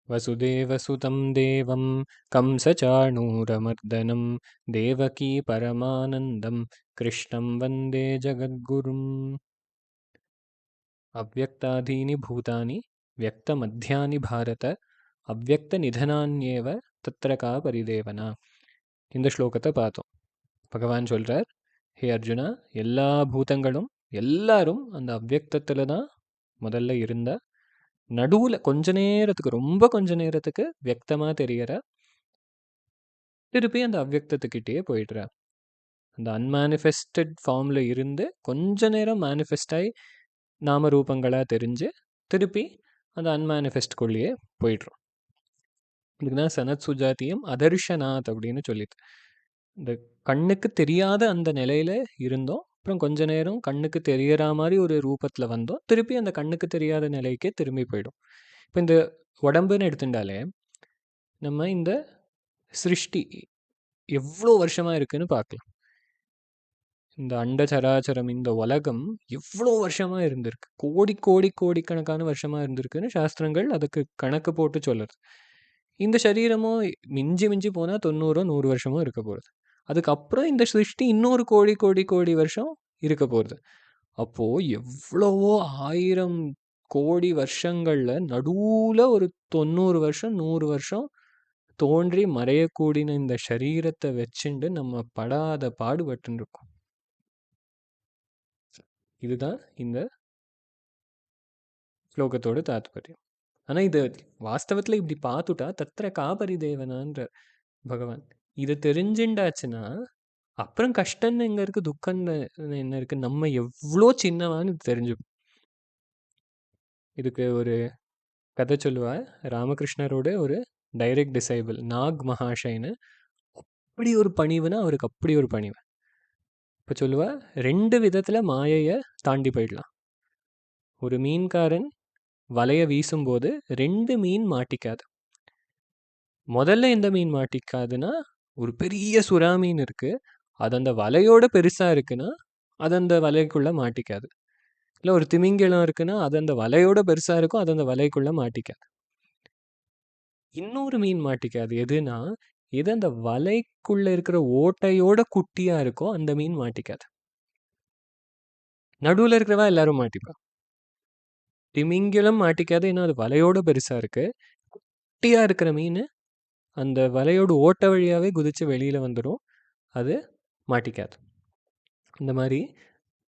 वसुदेवसुतं देवं कंसचाणूरमर्दनं देवकी परमानन्दं कृष्णं वन्दे जगद्गुरुम् अव्यक्तादीनि भूतानि व्यक्तमध्यानि भारत अव्यक्तनिधनान्येव तत्र का परिदेवना இந்த ஸ்லோகத்தை பார்த்தோம். பகவான் சொல்றார், ஹே அர்ஜுனா, எல்லா பூதங்களும் எல்லாரும் அந்த அவ்யக்தத்துல தான் முதல்ல இருந்தா, நடுவுல கொஞ்ச நேரத்துக்கு, ரொம்ப கொஞ்ச நேரத்துக்கு வியக்தமா தெரியற, திருப்பி அந்த அவ்யக்தத்துக்கிட்டேயே போயிடுற. அந்த அன்மேனிஃபெஸ்டட் ஃபார்ம்ல இருந்து கொஞ்ச நேரம் மேனிஃபெஸ்ட் ஆகி நாம ரூபங்களா தெரிஞ்சு திருப்பி அந்த அன்மேனிஃபெஸ்ட்குள்ளேயே போயிடுறோம். இதுதான் சனத் சுஜாத்தியம் அதர்ஷனாத் அப்படின்னு சொல்லிட்டு, இந்த கண்ணுக்கு தெரியாத அந்த நிலையில இருந்தோம், அப்புறம் கொஞ்ச நேரம் கண்ணுக்கு தெரியற மாதிரி ஒரு ரூபத்துல வந்தோம், திருப்பி அந்த கண்ணுக்கு தெரியாத நிலைக்கே திரும்பி போயிடும். இப்போ இந்த உடம்புன்னு எடுத்துட்டாலே நம்ம இந்த சிருஷ்டி எவ்வளோ வருஷமா இருக்குன்னு பார்க்கலாம். இந்த அண்ட சராச்சரம், இந்த உலகம் எவ்வளோ வருஷமா இருந்திருக்கு, கோடி கோடி கோடிக்கணக்கான வருஷமா இருந்திருக்குன்னு சாஸ்திரங்கள் அதுக்கு கணக்கு போட்டு சொல்லுறது. இந்த சரீரமும் மிஞ்சி மிஞ்சி போனால் 90 100 வருஷமும் இருக்க போகிறது. அதுக்கப்புறம் இந்த சிருஷ்டி இன்னொரு கோடி கோடி கோடி வருஷம் இருக்க போகிறது. அப்போது எவ்வளவோ 1000 கோடி வருஷங்களில் நடுவில் ஒரு 90 வருஷம் 100 வருஷம் தோன்றி மறையக்கூடின இந்த சரீரத்தை வச்சுண்டு நம்ம படாத பாடுபட்டு இருக்கோம். இதுதான் இந்த ஸ்லோகத்தோட தாத்பரியம். ஆனால் இது வாஸ்தவத்தில் இப்படி பார்த்துட்டா தத்திர காபரி தேவனான்ற பகவான் இதை தெரிஞ்சுண்டாச்சுன்னா அப்புறம் கஷ்டம்னு எங்கே இருக்குது, துக்கம்னு என்ன இருக்குது, நம்ம எவ்வளோ சின்னவான்னு தெரிஞ்சுக்கும். இதுக்கு ஒரு கதை சொல்லுவா. ராமகிருஷ்ணரோட ஒரு டைரக்ட் டிசைபிள் நாக் மகாஷைன்னு, அப்படி ஒரு பணிவுனா அவருக்கு அப்படி ஒரு பணிவு. இப்போ சொல்லுவா, 2 விதத்தில் மாயையை தாண்டி போயிடலாம். ஒரு மீன்காரன் வலையை வீசும்போது 2 மீன் மாட்டிக்காது. முதல்ல எந்த மீன் மாட்டிக்காதுன்னா, ஒரு பெரிய சுறா மீன் இருக்குது, அது அந்த வலையோட பெருசாக இருக்குன்னா அது அந்த வலைக்குள்ளே மாட்டிக்காது. இல்லை ஒரு திமிங்கலம் இருக்குன்னா அது அந்த வலையோட பெருசாக இருக்கும், அது அந்த வலைக்குள்ளே மாட்டிக்காது. இன்னொரு மீன் மாட்டிக்காது. எதுனா, எது அந்த வலைக்குள்ளே இருக்கிற ஓட்டையோட குட்டியாக இருக்கோ அந்த மீன் மாட்டிக்காது. நடுவில் இருக்கிறவா எல்லாரும் மாட்டிப்பா. திமிங்கலம் மாட்டிக்காது, ஏன்னா அது வலையோட பெருசாக இருக்குது. குட்டியாக இருக்கிற மீன் அந்த வலையோட ஓட்டை வழியாகவே குதித்து வெளியில் வந்துடும், அது மாட்டிக்காது. இந்த மாதிரி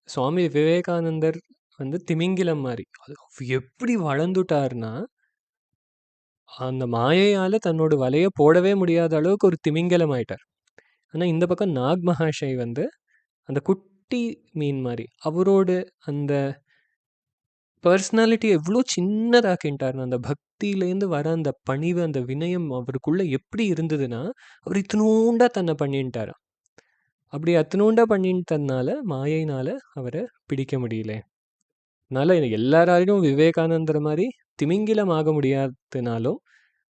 சுவாமி விவேகானந்தர் வந்து திமிங்கிலம் மாதிரி அது எப்படி வளர்ந்துட்டார்னா, அந்த மாயையால் தன்னோட வலையை போடவே முடியாத அளவுக்கு ஒரு திமிங்கலம் ஆயிட்டார். ஆனால் இந்த பக்கம் நாக் மகாஷை வந்து அந்த குட்டி மீன் மாதிரி அவரோட அந்த பர்சனாலிட்டி எவ்வளோ சின்னதாக்கின்ட்டார்னு, அந்த பக்தியிலேருந்து வர அந்த பணிவு, அந்த வினயம் அவருக்குள்ளே எப்படி இருந்ததுன்னா, அவர் இத்தினூண்டா தன்னை பண்ணிட்டார். அப்படி அத்தினூண்டா பண்ணிட்டதுனால மாயையினால் அவரை பிடிக்க முடியல. அதனால் எல்லாராலையும் விவேகானந்தர் மாதிரி திமிங்கிலம் ஆக முடியாதுனாலும்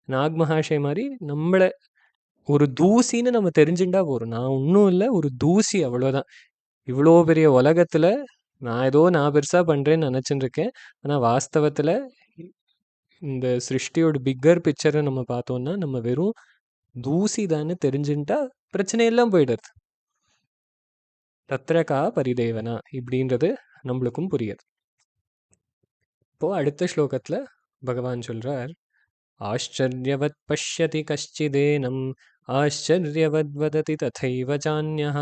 நாக் மகாஷை மாதிரி நம்மளை ஒரு தூசின்னு நம்ம தெரிஞ்சுட்டா போகிறோம். நான் ஒன்றும் இல்லை, ஒரு தூசி, அவ்வளோதான். இவ்வளோ பெரிய உலகத்தில் நான் பெருசாக பண்ணுறேன்னு நினச்சிட்டு இருக்கேன். ஆனால் வாஸ்தவத்தில் இந்த சிருஷ்டியோட பிக்கர் பிக்சரை நம்ம பார்த்தோன்னா நம்ம வெறும் தூசி தானே தெரிஞ்சுட்டா பிரச்சனையெல்லாம் போயிடுறது. தத்ரகா பரிதேவனா இப்படின்றது நம்மளுக்கும் புரியுது. இப்போது அடுத்த ஸ்லோகத்தில் பகவான் சொல்கிறார், ஆச்சரியவத் பஷ்யதி கஷ்டிதேனம் ஆச்சரியவத் வததி ததைவ சான்யः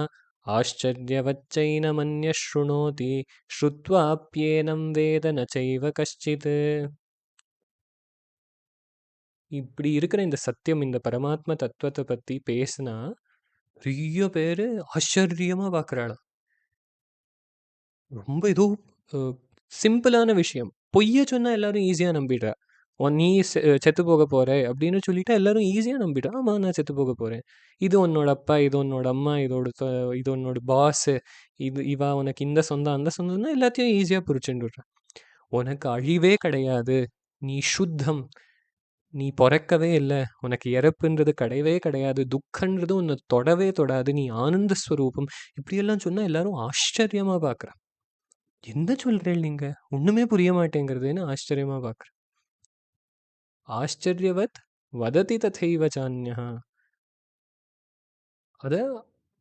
ஆச்சரியவச்சைனமன்ய ஸ்ருணோதி ஸ்ருத்வாப்யேனம் வேத ந சைவ கஷ்டித். இப்படி இருக்கிற இந்த சத்தியம், இந்த பரமாத்ம தத்துவத்தை பற்றி பேசினா நிறைய பேர் ஆச்சரியமாக பார்க்குறாளாம். ரொம்ப ஏதோ சிம்பிளான விஷயம், பொய்யை சொன்னால் எல்லாரும் ஈஸியாக நம்பிடுறா. நீ செத்து போக போகிற அப்படின்னு சொல்லிட்டா எல்லாரும் ஈஸியாக நம்பிடுறா. ஆமாம், நான் செத்து போக போகிறேன், இது உன்னோட அப்பா, இது உன்னோட அம்மா, இது உன்னோட பாஸு, இவா உனக்கு இந்த சொந்தம் அந்த சொந்தம்னா எல்லாத்தையும் ஈஸியாக புரிச்சுட்டுடுறா. உனக்கு அழிவே கிடையாது, நீ சுத்தம், நீ பிறக்கவே இல்லை, உனக்கு இறப்புன்றது கிடையவே கிடையாது, துக்கன்றது உன்னை தொடவே தொடாது, நீ ஆனந்த ஸ்வரூபம், இப்படியெல்லாம் சொன்னால் எல்லாரும் ஆச்சரியமாக பார்க்குறா. என்ன சொல்கிறேன் நீங்கள், ஒன்றுமே புரிய மாட்டேங்கிறதுன்னு ஆச்சரியமாக பார்க்குறேன். ஆச்சரியவத் வததி ததைவ சான்யஹ. அத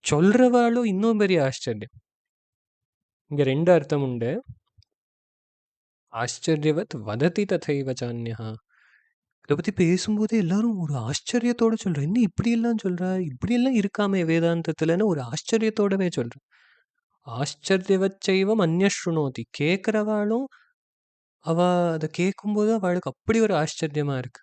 சொல்றவாளும் இன்னும் பெரிய ஆச்சரியம். இங்க 2 அர்த்தம் உண்டு. ஆச்சரியவத் வததி ததைவ சான்யஹ. இத பத்தி பேசும்போது எல்லாரும் ஒரு ஆச்சரியத்தோட சொல்றா. என்ன இப்படியெல்லாம் சொல்றா? இப்படியெல்லாம் இருக்காமே வேதாந்தத்துலன்னு ஒரு ஆச்சரியத்தோடவே சொல்றா. ஆச்சரியவச்சைவம் அந்யஸ்ருணோதி. கேட்கிறவாளும் அவ அத கேட்கும்போது அவளுக்கு அப்படி ஒரு ஆச்சரியமா இருக்கு.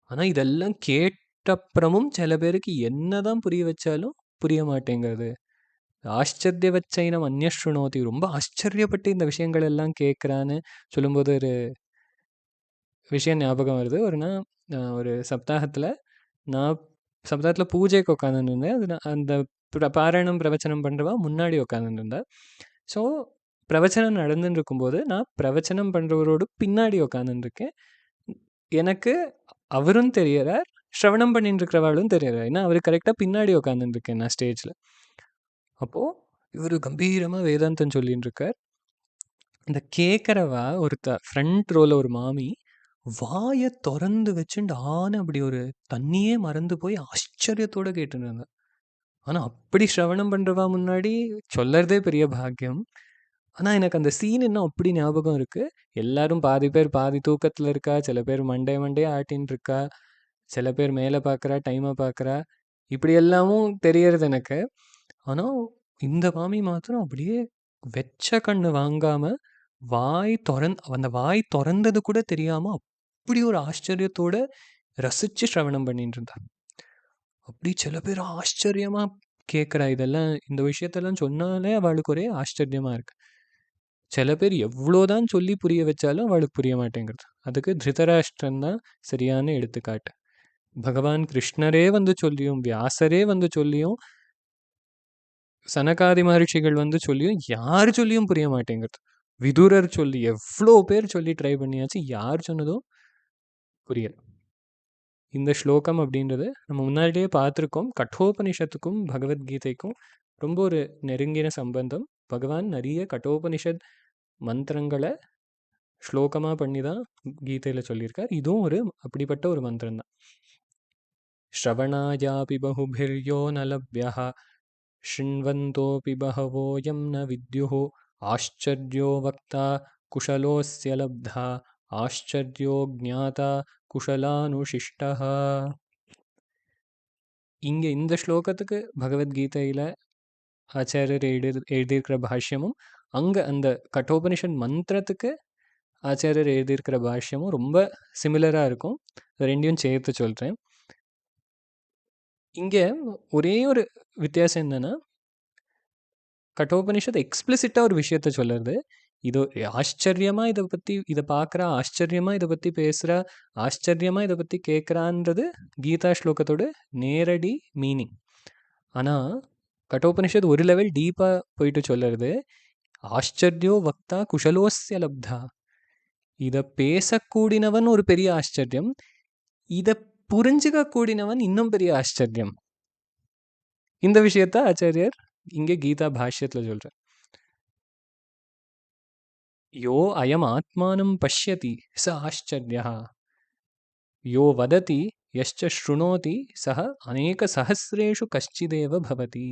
ஆனா இதெல்லாம் கேட்டப்புறமும் சில பேருக்கு என்னதான் புரிய வச்சாலும் புரிய மாட்டேங்கிறது. ஆச்சரியவச்சைனம் அந்யஸ்ருணோதி. ரொம்ப ஆச்சரியப்பட்டு இந்த விஷயங்கள் எல்லாம் கேட்கிறான்னு சொல்லும்போது ஒரு விஷயம் ஞாபகம் வருது. ஒரு சப்தாகத்துல நான் சப்தாகத்துல பூஜைக்கு உட்காந்துருந்தேன். அது அந்த பாராயணம் பிரவச்சனம் பண்றவா முன்னாடி உட்காந்துருந்தா. ஸோ பிரவச்சனம் நடந்துட்டு இருக்கும்போது நான் பிரவச்சனம் பண்றவரோடு பின்னாடி உட்காந்துருக்கேன். எனக்கு அவரும் தெரியறார், ஸ்ரவணம் பண்ணிட்டு இருக்கிறவாளும் தெரியறார். ஏன்னா அவர் கரெக்டாக பின்னாடி உட்காந்துருக்கேன் நான் ஸ்டேஜில். அப்போ இவர் கம்பீரமா வேதாந்தம் சொல்லிட்டு இருக்கார். இந்த கேட்கறவா ஃப்ரண்ட் ரோல ஒரு மாமி வாயை திறந்து வச்சுட்டு அப்படி ஒரு தண்ணியே மறந்து போய் ஆச்சரியத்தோட கேட்டுட்டு இருந்தா. ஆனா அப்படி ஸ்ரவணம் பண்றவா முன்னாடி சொல்லறதே பெரிய பாக்கியம். ஆனா எனக்கு அந்த சீன் இன்னும் அப்படி ஞாபகம் இருக்கு. எல்லாரும் பாதி பேர் பாதி தூக்கத்துல இருக்கா, சில பேர் மண்டைய ஆட்டின்னு இருக்கா, சில பேர் மேல பார்க்கறா, டைமை பார்க்கறா. இப்படி எல்லாமும் தெரியறது எனக்கு. ஆனா இந்த மாமி மாத்திரம் அப்படியே வெச்ச கண்ணு வாங்காம அந்த வாய் திறந்தது கூட தெரியாம அப்படி ஒரு ஆச்சரியத்தோட ரசிச்சு ஸ்ரவணம் பண்ணிட்டு இருந்தா. அப்படி சில பேர் ஆச்சரியமா கேட்குறா. இதெல்லாம் இந்த விஷயத்தெல்லாம் சொன்னாலே அவளுக்கு ஒரே ஆச்சரியமா இருக்கு. சில பேர் எவ்வளோதான் சொல்லி புரிய வச்சாலும் அவளுக்கு புரிய மாட்டேங்கிறது. அதுக்கு திருதராஷ்டிரன் தான் சரியான எடுத்துக்காட்டு. பகவான் கிருஷ்ணரே வந்து சொல்லியும், வியாசரே வந்து சொல்லியும், சனகாதி மகர்ஷிகள் வந்து சொல்லியும், யார் சொல்லியும் புரிய மாட்டேங்கிறது. விதுரர் சொல்லி எவ்வளோ பேர் சொல்லி ட்ரை பண்ணியாச்சு, யார் சொன்னதும் புரியல. இந்த ஸ்லோகம் அப்படின்றது நம்ம முன்னாடியே பார்த்துருக்கோம். கட்டோபனிஷத்துக்கும் பகவத்கீதைக்கும் ரொம்ப ஒரு நெருங்கின சம்பந்தம். பகவான் நிறைய கட்டோபனிஷத் மந்திரங்களை ஸ்லோகமாக பண்ணி தான் கீதையில் சொல்லியிருக்கார். இதுவும் ஒரு அப்படிப்பட்ட ஒரு மந்திரம் தான். ஸ்ரவணாயாபி பகுபிர்யோ நலவ்யஹ ஷிண்வந்தோபி பகவோயம் ந வித்யுः ஆச்சர்யோ வக்தா குஷலோஸ்ய லப்தா ஆச்சர்யோ ஜ்ஞாதா குஷலானுஷிஷ்டः. இங்கே இந்த ஸ்லோகத்துக்கு பகவத்கீதையில் ஆச்சாரியர் எழுதியிருக்கிற பாஷ்யமும், அங்கே அந்த கட்டோபனிஷன் மந்திரத்துக்கு ஆச்சாரியர் எழுதியிருக்கிற பாஷ்யமும் ரொம்ப சிமிலராக இருக்கும். ரெண்டையும் சேர்த்து சொல்கிறேன். இங்கே ஒரே ஒரு வித்தியாசம் என்னன்னா, கட்டோபனிஷத் எக்ஸ்பிளிசிட்டாக ஒரு விஷயத்த சொல்லுறது. இது ஆச்சரியமாக இதை பார்க்குறா, ஆச்சரியமாக இதை பற்றி பேசுகிறா, ஆச்சரியமாக இதை பற்றி கேட்குறான்றது கீதா ஸ்லோகத்தோட நேரடி மீனிங். ஆனால் கட்டோபனிஷத் ஒரு லெவல் டீப்பாக போயிட்டு சொல்லுறது, ஆச்சர்யோ வக்தா குஷலோஸ்ய லப்தா. இதை பேசக்கூடினவன் ஒரு பெரிய ஆச்சரியம், இதை புரிஞ்சுக்க கூடினவன் இன்னும் பெரிய ஆச்சரியம். இந்த விஷயத்த ஆச்சாரியர் இங்கே கீதா பாஷ்யத்தில் சொல்கிறார். யோ அயம் ஆத்மானம் பஷ்யதி ச ஆச்சர்யா யோ வததி யஷ்ச ஸ்ருணோதி சஹ அநேக சஹஸ்ரேஷு கஷ்டிதேவ பவதி.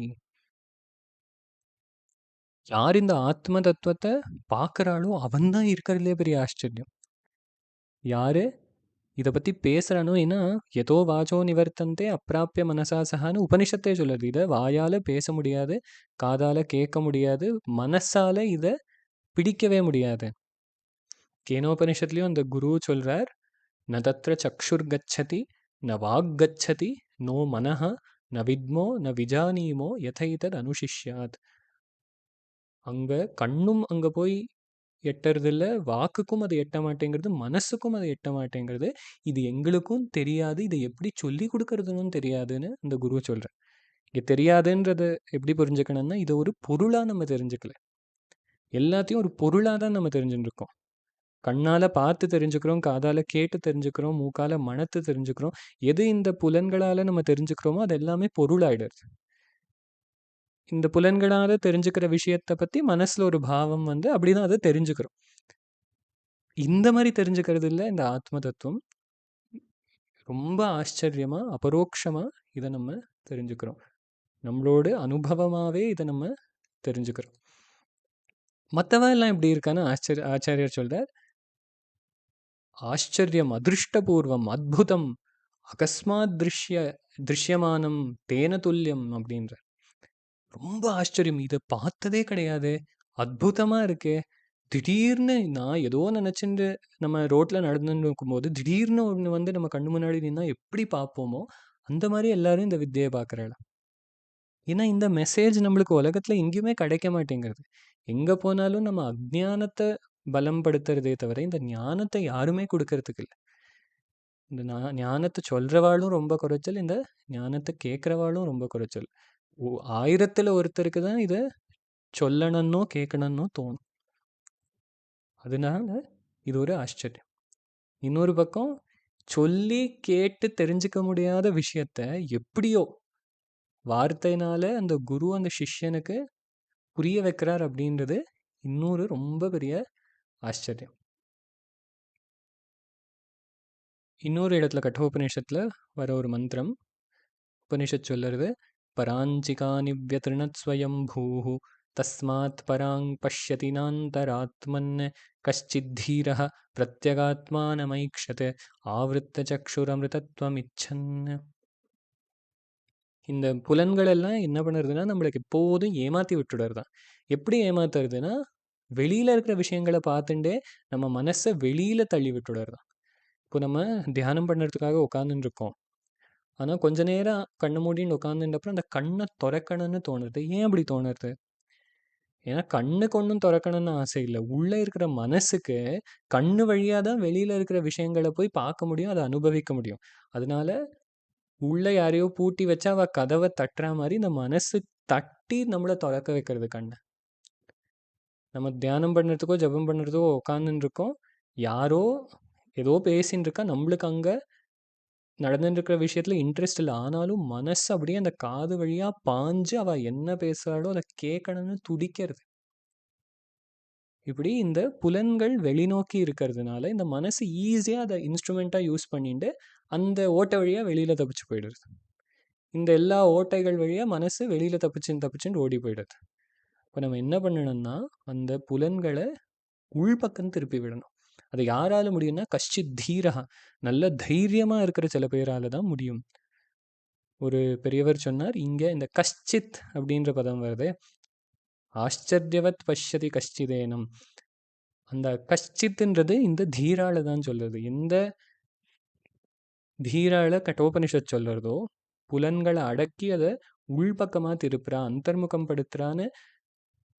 யார் இந்த ஆத்ம தத்துவத்தை பார்க்குறாளோ அவன்தான் இருக்கிறதுலே பெரிய ஆச்சரியம். யாரு இதை பற்றி பேசுகிறானோ, ஏன்னா எதோ வாச்சோ நிவர்த்தந்தே அப்பிராப்பிய மனசா சஹான்னு உபனிஷத்தே சொல்லுது. இதை வாயால் பேச முடியாது, காதால் கேட்க முடியாது, மனசால் இதை பிடிக்கவே முடியாது. கேனோபனிஷத்துலேயும் அந்த குரு சொல்கிறார், ந தத்ர சக்ஷுர் கச்சதி ந வாக் கச்சதி நோ மனஹ ந வித்மோ ந விஜானீமோ யதைதத் அனுஷிஷ்யாத். அங்கே கண்ணும் அங்கே போய் எட்டுறதில்ல, வாக்குக்கும் அது எட்ட மாட்டேங்கிறது, மனசுக்கும் அது எட்ட மாட்டேங்கிறது. இது எங்களுக்கும் தெரியாது, இதை எப்படி சொல்லி கொடுக்கறதுன்னு தெரியாதுன்னு அந்த குரு சொல்கிறார். இங்கே தெரியாதுன்றது எப்படி புரிஞ்சுக்கணும்னா, இதை ஒரு பொருளாக நம்ம தெரிஞ்சுக்கல. எல்லாத்தையும் ஒரு பொருளாக தான் நம்ம தெரிஞ்சுட்டு இருக்கோம். கண்ணால் பார்த்து தெரிஞ்சுக்கிறோம், காதால் கேட்டு தெரிஞ்சுக்கிறோம், மூக்கால் மணத்து தெரிஞ்சுக்கிறோம். எது இந்த புலன்களால் நம்ம தெரிஞ்சுக்கிறோமோ அது எல்லாமே பொருளாயிடுது. இந்த புலன்களால் தெரிஞ்சுக்கிற விஷயத்தை பற்றி மனசில் ஒரு பாவம் வந்து அப்படி தான் அதை தெரிஞ்சுக்கிறோம். இந்த மாதிரி தெரிஞ்சுக்கிறது இல்லை இந்த ஆத்ம தத்துவம். ரொம்ப ஆச்சரியமா அபரோக்ஷமா இதை நம்ம தெரிஞ்சுக்கிறோம். நம்மளோட அனுபவமாவே இதை நம்ம தெரிஞ்சுக்கிறோம். மற்றவ எல்லாம் எப்படி இருக்கான்னு ஆச்சாரியர் சொல்றார், ஆச்சரியம் அதிருஷ்டபூர்வம் அத்புதம் அகஸ்மாத் திருஷ்யமானம் தேன துல்லியம் அப்படின்ற. ரொம்ப ஆச்சரியம், இதை பார்த்ததே கிடையாது, அற்புதமா இருக்கே, திடீர்னு நான் ஏதோ நினைச்சுட்டு நம்ம ரோட்ல நடந்துன்னு இருக்கும்போது திடீர்னு ஒன்று வந்து நம்ம கண்ணு முன்னாடி நின்னா எப்படி பார்ப்போமோ அந்த மாதிரி எல்லாரும் இந்த வித்தியை பார்க்குறாள். ஏன்னா இந்த மெசேஜ் நம்மளுக்கு உலகத்துல எங்கேயுமே கிடைக்க மாட்டேங்கிறது. எங்க போனாலும் நம்ம அஜ்ஞானத்தை பலம் படுத்துறதே தவிர இந்த ஞானத்தை யாருமே கொடுக்கறதுக்கு இல்லை. இந்த ஞானத்தை சொல்றவாளும் ரொம்ப குறைச்சல், இந்த ஞானத்தை கேட்குறவாளும் ரொம்ப குறைச்சல். 1000ல் ஒருத்தருக்கு தான் இதை சொல்லணும்னோ கேட்கணும்னோ தோணும். அதனால இது ஒரு ஆச்சரியம். இன்னொரு பக்கம் சொல்லி கேட்டு தெரிஞ்சுக்க முடியாத விஷயத்த எப்படியோ வார்த்தையினால அந்த குரு அந்த சிஷ்யனுக்கு புரிய வைக்கிறார் அப்படின்றது இன்னொரு ரொம்ப பெரிய ஆச்சரியம். இன்னொரு இடத்துல கட்டோபநிஷத்துல வர ஒரு மந்திரம், உபனிஷத் சொல்லுறது, பராஞ்சிகானி வியத்ருணத் ஸ்வயம் பூஹு தஸ்மாத் பராங் பஷ்யதி நாந்தராத்மன் கஷ்சித்தீரஹ பிரத்யகாத்மானமைக்ஷத் ஆவருத்த சக்ஷுரமிருதத்வம் இச்சன். இந்த புலன்கள் எல்லாம் என்ன பண்ணுறதுன்னா நம்மளுக்கு எப்போதும் ஏமாற்றி விட்டுடுறதுதான். எப்படி ஏமாத்துறதுன்னா வெளியில் இருக்கிற விஷயங்களை பார்த்துட்டே நம்ம மனசை வெளியில் தள்ளி விட்டுடுறதுதான். இப்போ நம்ம தியானம் பண்ணுறதுக்காக உட்காந்துட்டு இருக்கோம், ஆனால் கொஞ்ச நேரம் கண்ணை மூடின்னு உட்காந்துட்டப்புறம் அந்த கண்ணை திறக்கணும்னு தோணுது. ஏன் அப்படி தோணுறது? ஏன்னா கண்ணுக்கு ஒன்றும் திறக்கணும்னு ஆசை இல்லை. உள்ளே இருக்கிற மனசுக்கு கண்ணு வழியாக தான் வெளியில் இருக்கிற விஷயங்களை போய் பார்க்க முடியும், அதை அனுபவிக்க முடியும். அதனால உள்ள யாரையோ பூட்டி வச்சா அவ கதவை தட்டுற மாதிரி இந்த மனசு தட்டி நம்மளை திறக்க வைக்கிறது கண்ணை. நம்ம தியானம் பண்ணுறதுக்கோ ஜபம் பண்ணுறதுக்கோ உட்காந்துன்னு இருக்கோம், யாரோ ஏதோ பேசின்னு இருக்கா, நம்மளுக்கு அங்கே நடந்துட்டு இருக்கிற விஷயத்துல இன்ட்ரெஸ்ட் இல்லை, ஆனாலும் மனசு அப்படியே அந்த காது வழியாக பாஞ்சு அவள் என்ன பேசுகிறாளோ அதை கேட்கணும்னு துடிக்கிறது. இப்படி இந்த புலன்கள் வெளிநோக்கி இருக்கிறதுனால இந்த மனசு ஈஸியாக அதை இன்ஸ்ட்ருமெண்ட்டாக யூஸ் பண்ணிட்டு அந்த ஓட்டை வழியாக வெளியில் தப்பிச்சு போயிடுறது. இந்த எல்லா ஓட்டைகள் வழியாக மனசு வெளியில் தப்பிச்சுன்னு ஓடி போயிடுது. இப்போ நம்ம என்ன பண்ணணும்னா அந்த புலன்களை உள்பக்கம் திருப்பி விடணும். அது யாரால முடியும்னா கஷ்டித் தீரஹா, நல்ல தைரியமாக இருக்கிற சில பேரால தான் முடியும். ஒரு பெரியவர் சொன்னார், இங்கே இந்த கஷ்சித் அப்படின்ற பதம் வருது, ஆச்சரியவத் பஷ்யதி கஷ்டிதேனம். அந்த கஷ்சித்துன்றது இந்த தீரால தான் சொல்றது. எந்த தீரால கட்டோபனிஷத் சொல்றதோ புலன்களை அடக்கி அதை உள்பக்கமாக திருப்புறா அந்தர்முகம் படுத்துறான்னு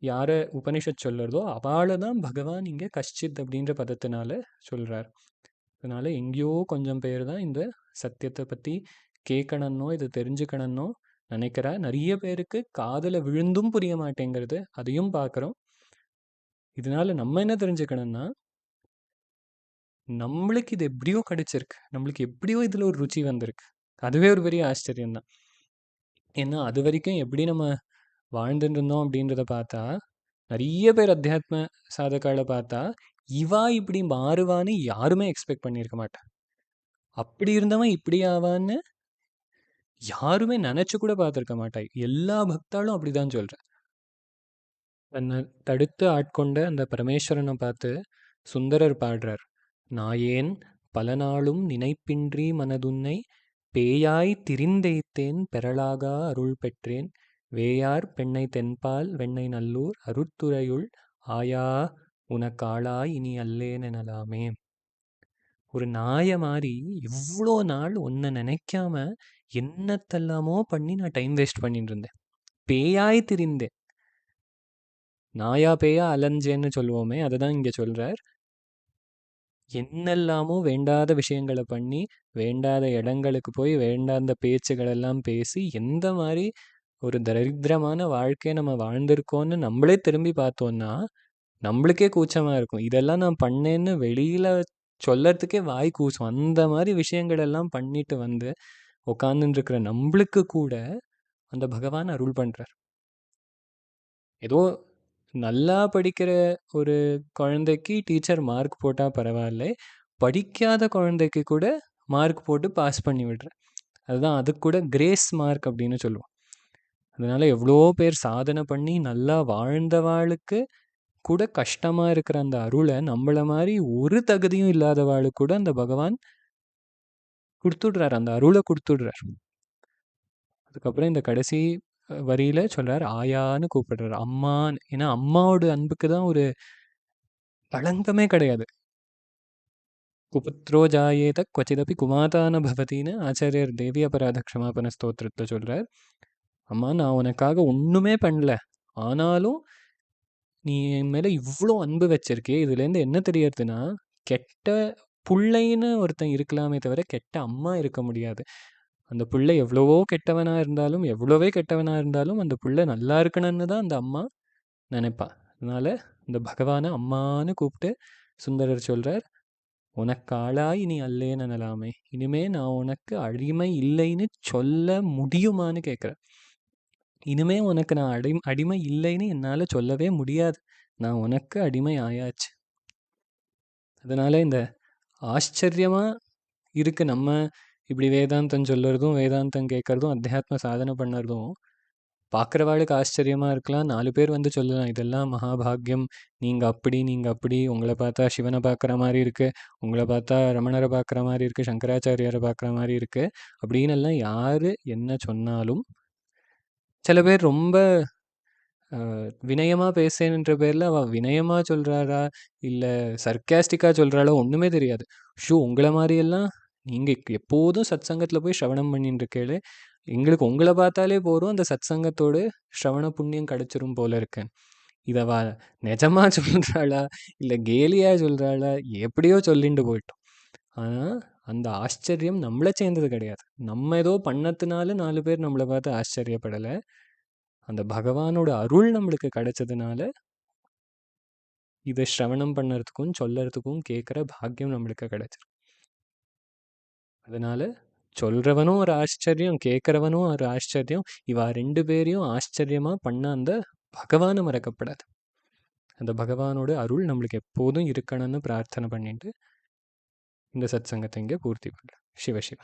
யாரை உபனிஷத் சொல்றதோ அவளை தான் பகவான் இங்கே கஷ்சித் அப்படின்ற பதத்தினால சொல்றார். அதனால எங்கேயோ கொஞ்சம் பேர் தான் இந்த சத்தியத்தை பற்றி கேட்கணும்னோ இதை தெரிஞ்சுக்கணும்னோ நினைக்கிறா. நிறைய பேருக்கு காதில் விழுந்தும் புரிய மாட்டேங்கிறது, அதையும் பார்க்குறோம். இதனால நம்ம என்ன தெரிஞ்சுக்கணும்னா நம்மளுக்கு இது எப்படியோ கிடைச்சிருக்கு, நம்மளுக்கு எப்படியோ இதில் ஒரு ருச்சி வந்திருக்கு. அதுவே ஒரு பெரிய ஆச்சரியம்தான். ஏன்னா அது வரைக்கும் எப்படி நம்ம வாழ்ந்துட்டு இருந்தோம் அப்படின்றத பார்த்தா நிறைய பேர் அத்தியாத்ம சாதகால பார்த்தா இவா இப்படி மாறுவான்னு யாருமே எக்ஸ்பெக்ட் பண்ணியிருக்க மாட்டா. அப்படி இருந்தவன் இப்படி ஆவான்னு யாருமே நினைச்சு கூட பார்த்துருக்க மாட்டாய். எல்லா பக்தாலும் அப்படிதான் சொல்ற. தன்னை தடுத்து ஆட்கொண்ட அந்த பரமேஸ்வரனை பார்த்து சுந்தரர் பாடுறார், நாயேன் பல நாளும் நினைப்பின்றி மனதுன்னை பேயாய் திரிந்தெய்த்தேன் பெறலாகா அருள் பெற்றேன் வேயார் பெண்ணை தென்பால் வெண்ணை நல்லூர் அருட்துறையுள் ஆயா உனக்காளாய் இனி அல்லேன் எனலாமே. ஒரு நாய மாதிரி இவ்வளோ நாள் ஒன்றை நினைக்காம என்னத்தெல்லாமோ பண்ணி நான் டைம் வேஸ்ட் பண்ணிட்டு இருந்தேன், பேயாய் திரிந்தேன். நாயா பேயா அலைஞ்சேன்னு சொல்லுவோமே, அதுதான் இங்கே சொல்றார். என்னெல்லாமோ வேண்டாத விஷயங்களை பண்ணி வேண்டாத இடங்களுக்கு போய் வேண்டாத பேச்சுகளெல்லாம் பேசி எந்த மாதிரி ஒரு தரித்திரமான வாழ்க்கையை நம்ம வாழ்ந்திருக்கோன்னு நம்மளே திரும்பி பார்த்தோன்னா நம்மளுக்கே கூச்சமாக இருக்கும். இதெல்லாம் நான் பண்ணேன்னு வெளியில் சொல்லறதுக்கே வாய் கூசும். அந்த மாதிரி விஷயங்கள் எல்லாம் பண்ணிட்டு வந்து உட்காந்துருக்கிற நம்மளுக்கு கூட அந்த பகவான் அருள் பண்ணுறார். ஏதோ நல்லா படிக்கிற ஒரு குழந்தைக்கு டீச்சர் மார்க் போட்டா பரவாயில்ல. படிக்காத குழந்தைக்கு கூட மார்க் போட்டு பாஸ் பண்ணி விடுறேன். அதுதான் அதுக்கு கூட கிரேஸ் மார்க் அப்படின்னு சொல்லுவோம். அதனால எவ்வளோ பேர் சாதனை பண்ணி நல்லா வாழ்ந்தவாளுக்கு கூட கஷ்டமா இருக்கிற அந்த அருளை நம்மள மாதிரி ஒரு தகுதியும் இல்லாதவாளுக்கு கூட அந்த பகவான் கொடுத்துடுறார், அந்த அருளை கொடுத்துடுறார். அதுக்கப்புறம் இந்த கடைசி வரியில சொல்றார், ஆயான்னு கூப்பிடுறார், அம்மான்னு. ஏன்னா அம்மாவோட அன்புக்கு தான் ஒரு களங்கமே கிடையாது. குபுத்ரோ ஜாயேத கொச்சிதப்பி குமாதான பவதின்னு ஆச்சாரியர் தேவி அபராத க்ஷமாபன ஸ்தோத்திரத்தை சொல்றார். அம்மா, நான் உனக்காக ஒண்ணுமே பண்ணல, ஆனாலும் நீ என் மேல இவ்வளோ அன்பு வச்சிருக்கே. இதுலேருந்து என்ன தெரியறதுன்னா, கெட்ட புள்ளைன்னு ஒருத்தன் இருக்கலாமே தவிர கெட்ட அம்மா இருக்க முடியாது. அந்த புள்ளை எவ்வளவோ கெட்டவனா இருந்தாலும், எவ்வளவே கெட்டவனா இருந்தாலும் அந்த புள்ளை நல்லா இருக்கணும்னு தான் அந்த அம்மா நினைப்பா. அதனால இந்த பகவானை அம்மான்னு கூப்பிட்டு சுந்தரர் சொல்றார், உனக்கு ஆளாய் நீ அல்லேன்னு நலாமே. இனிமே நான் உனக்கு அடிமை இல்லைன்னு சொல்ல முடியுமான்னு கேட்குறேன். இனிமே உனக்கு நான் அடிமை இல்லைன்னு என்னால் சொல்லவே முடியாது. நான் உனக்கு அடிமை ஆயாச்சு. அதனால இந்த ஆச்சரியமா இருக்கு நம்ம இப்படி வேதாந்தம் சொல்லுறதும், வேதாந்தம் கேட்கறதும், அத்தியாத்ம சாதனை பண்ணுறதும் பார்க்குறவாளுக்கு ஆச்சரியமா இருக்கலாம். 4 பேர் வந்து சொல்லலாம், இதெல்லாம் மகாபாகியம், நீங்க அப்படி, நீங்க அப்படி, உங்களை பார்த்தா சிவனை பார்க்குற மாதிரி இருக்கு, உங்களை பார்த்தா ரமணரை பார்க்குற மாதிரி இருக்கு, சங்கராச்சாரியாரை பார்க்குற மாதிரி இருக்கு அப்படின்னு எல்லாம் யாரு என்ன சொன்னாலும், சில பேர் ரொம்ப வினயமா பேசேன்ற பேர்ல அவ வினயமா சொல்றாரா இல்ல சர்க்காஸ்டிக்கா சொல்றாளோ ஒண்ணுமே தெரியாது. உங்கள மாதிரி எல்லாம் நீங்க எப்போதும் சத் சங்கத்துல போய் ஸ்ரவணம் பண்ணிட்டு இருக்கேளே, எங்களுக்கு உங்களை பார்த்தாலே போறோம், அந்த சத் சங்கத்தோட ஸ்ரவண புண்ணியம் கிடைச்சிரும் போல இருக்கேன். இதவா நிஜமா சொல்றாளா இல்ல கேலியா சொல்றாளா, எப்படியோ சொல்லிட்டு போயிட்டோம். ஆனா அந்த ஆச்சரியம் நம்மளை சேர்ந்தது கிடையாது. நம்ம ஏதோ பண்ணதுனால 4 பேர் நம்மளை பார்த்து ஆச்சரியப்படலை. அந்த பகவானோட அருள் நம்மளுக்கு கிடைச்சதுனால இதை ஸ்ரவணம் பண்ணுறதுக்கும் சொல்லறதுக்கும் கேட்குற பாக்கியம் நம்மளுக்கு கிடைச்சிருக்கு. அதனால சொல்றவனும் ஒரு ஆச்சரியம், கேட்குறவனும் ஒரு ஆச்சரியம். இவா 2 பேரையும் ஆச்சரியமா பண்ண அந்த பகவானை மறக்கப்படாது. அந்த பகவானோட அருள் நம்மளுக்கு எப்போதும் இருக்கணும்னு பிரார்த்தனை பண்ணிட்டு இந்த சத் சங்கத்தை இங்கே பூர்த்தி பண்ணலாம். சிவ சிவ.